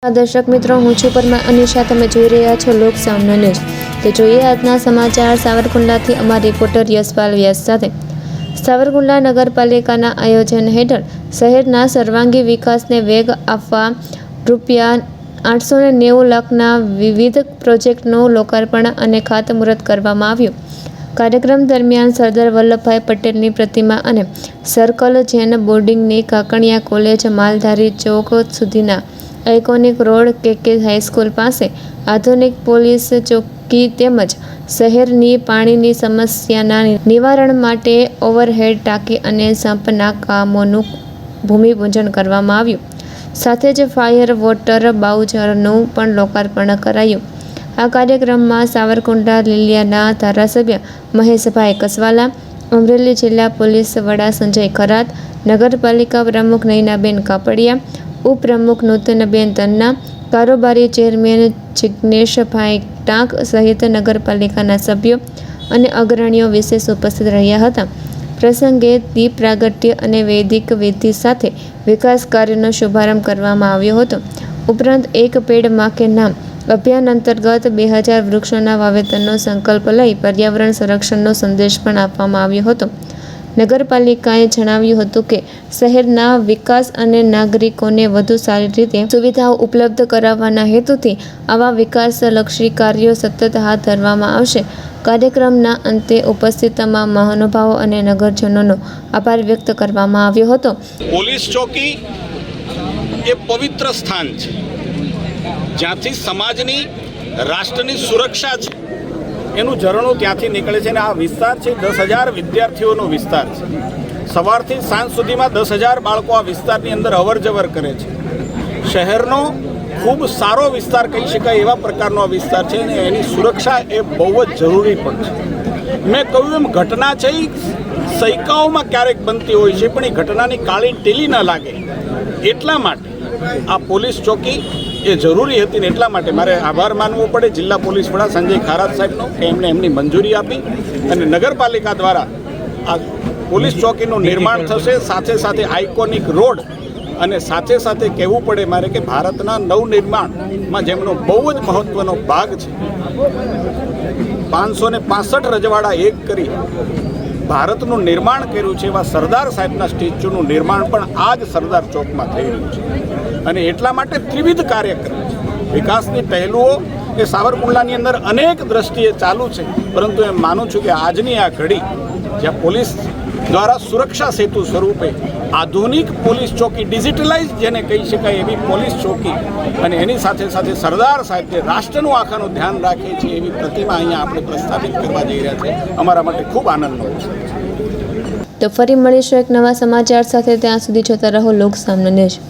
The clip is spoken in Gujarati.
દર્શક મિત્રો, હું છું પરમાર અનિશા. તમે જોઈ રહ્યા છો લોક સામનો ન્યૂઝ. તો જોઈએ આજના સમાચાર સાવરકુંડલાથી અમારા રિપોર્ટર યશપાલ વ્યાસ સાથે. સાવરકુંડલા નગરપાલિકાના આયોજન હેઠળ શહેરના સર્વાંગી વિકાસને વેગ આપવા ₹890 લાખના વિવિધ પ્રોજેક્ટનું લોકાર્પણ અને ખાતમુહૂર્ત કરવામાં આવ્યું. કાર્યક્રમ દરમિયાન સરદાર વલ્લભભાઈ પટેલની પ્રતિમા અને સર્કલ, જૈન બોર્ડિંગની કાકણિયા કોલેજ, માલધારી ચોક સુધીના આઇકોનિક રોડ, KK હાઈસ્કૂલ પાસે આધુનિક પોલીસ ચોકી તેમજ શહેરની પાણીની સમસ્યાના નિવારણ માટે ઓવરહેડ ટાંકી અને સંપના કામોનું ભૂમિપૂજન કરવામાં આવ્યું. સાથે જ ફાયર વોટર બાઉઝરનું પણ લોકાર્પણ કરાયું. આ કાર્યક્રમમાં સાવરકુંડલા લીલિયાના ધારાસભ્ય મહેશભાઈ કસવાલા, અમરેલી જિલ્લા પોલીસ વડા સંજય ખરાત, નગરપાલિકા પ્રમુખ નયનાબેન કાપડિયા, ઉપપ્રમુખ નૂતનબેન તન્ના, કારોબારી ચેરમેન જિગ્નેશભાઈ ટાંક સહિત નગરપાલિકાના સભ્યો અને અગ્રણીઓ વિશેષ ઉપસ્થિત રહ્યા હતા. પ્રસંગે દીપ પ્રાગટ્ય અને વૈદિક વિધિ સાથે વિકાસ કાર્યનો શુભારંભ કરવામાં આવ્યો હતો. ઉપરાંત એક પેડ માં કે નામ અભિયાન અંતર્ગત 2000 વૃક્ષોના વાવેતરનો સંકલ્પ લઈ પર્યાવરણ સંરક્ષણનો સંદેશ પણ આપવામાં આવ્યો હતો. નગરપાલિકાએ જણાવ્યું હતું કે શહેરના વિકાસ અને નાગરિકોને વધુ સારી રીતે સુવિધાઓ ઉપલબ્ધ કરાવવાના હેતુથી આવા વિકાસલક્ષી કાર્યો સતત હાથ ધરવામાં આવશે. કાર્યક્રમના અંતે ઉપસ્થિત તમામ મહાનુભાવો અને નગરજનોનો આભાર વ્યક્ત કરવામાં આવ્યો હતો. પોલીસ ચોકી એ પવિત્ર સ્થાન છે જ્યાંથી સમાજની, રાષ્ટ્રની સુરક્ષા છે એનું ઝરણું ત્યાંથી નીકળે છે. અને આ વિસ્તાર છે 10,000 વિદ્યાર્થીઓનો વિસ્તાર છે. સવારથી સાંજ સુધીમાં 10,000 બાળકો આ વિસ્તારની અંદર અવરજવર કરે છે. શહેરનો ખૂબ સારો વિસ્તાર કહી શકાય એવા પ્રકારનો આ વિસ્તાર છે અને એની સુરક્ષા એ બહુ જ જરૂરી પણ છે. મેં કહ્યું એમ ઘટના છે એ સૈકાઓમાં ક્યારેક બનતી હોય છે, પણ એ ઘટનાની કાળી ટેલી ન લાગે એટલા માટે આ પોલીસ ચોકી એ જરૂરી હતી. ને એટલા માટે મારે આભાર માનવો પડે જિલ્લા પોલીસ વડા સંજય ખરાત સાહેબનો કે એમણે એમની મંજૂરી આપી અને નગરપાલિકા દ્વારા આ પોલીસ ચોકીનું નિર્માણ થશે. સાથે સાથે આઇકોનિક રોડ અને સાથે સાથે કહેવું પડે મારે કે ભારતના નવનિર્માણમાં જેમનો બહુ જ મહત્ત્વનો ભાગ છે. 565 રજવાડા એક કરી ભારતનું નિર્માણ કર્યું છે એવા સરદાર સાહેબના સ્ટેચ્યુનું નિર્માણ પણ આ જ સરદાર ચોકમાં થઈ રહ્યું છે. અને એટલા માટે ત્રિવિધ કાર્યક્રમ છે. વિકાસની પહેલુઓ એ સાવરકુંડલાની અંદર અનેક દ્રષ્ટિએ ચાલુ છે, પરંતુ એમ માનું છું કે આજની આ ઘડી જ્યાં પોલીસ દ્વારા સુરક્ષા સેતુ સ્વરૂપે આધુનિક પોલીસ ચોકી, ડિજિટલાઇઝ જેને કહી શકાય એવી પોલીસ ચોકી અને એની સાથે સાથે સરદાર સાહેબ જે રાષ્ટ્રનું આખાનું ધ્યાન રાખે છે એવી પ્રતિમા અહીંયા આપણે પ્રસ્થાપિત કરવા જઈ રહ્યા છે. અમારા માટે ખૂબ આનંદનો વિષય છે. તો ફરી મળીશું એક નવા સમાચાર સાથે. ત્યાં સુધી જોતા રહો લોક સામનો ન્યૂઝ.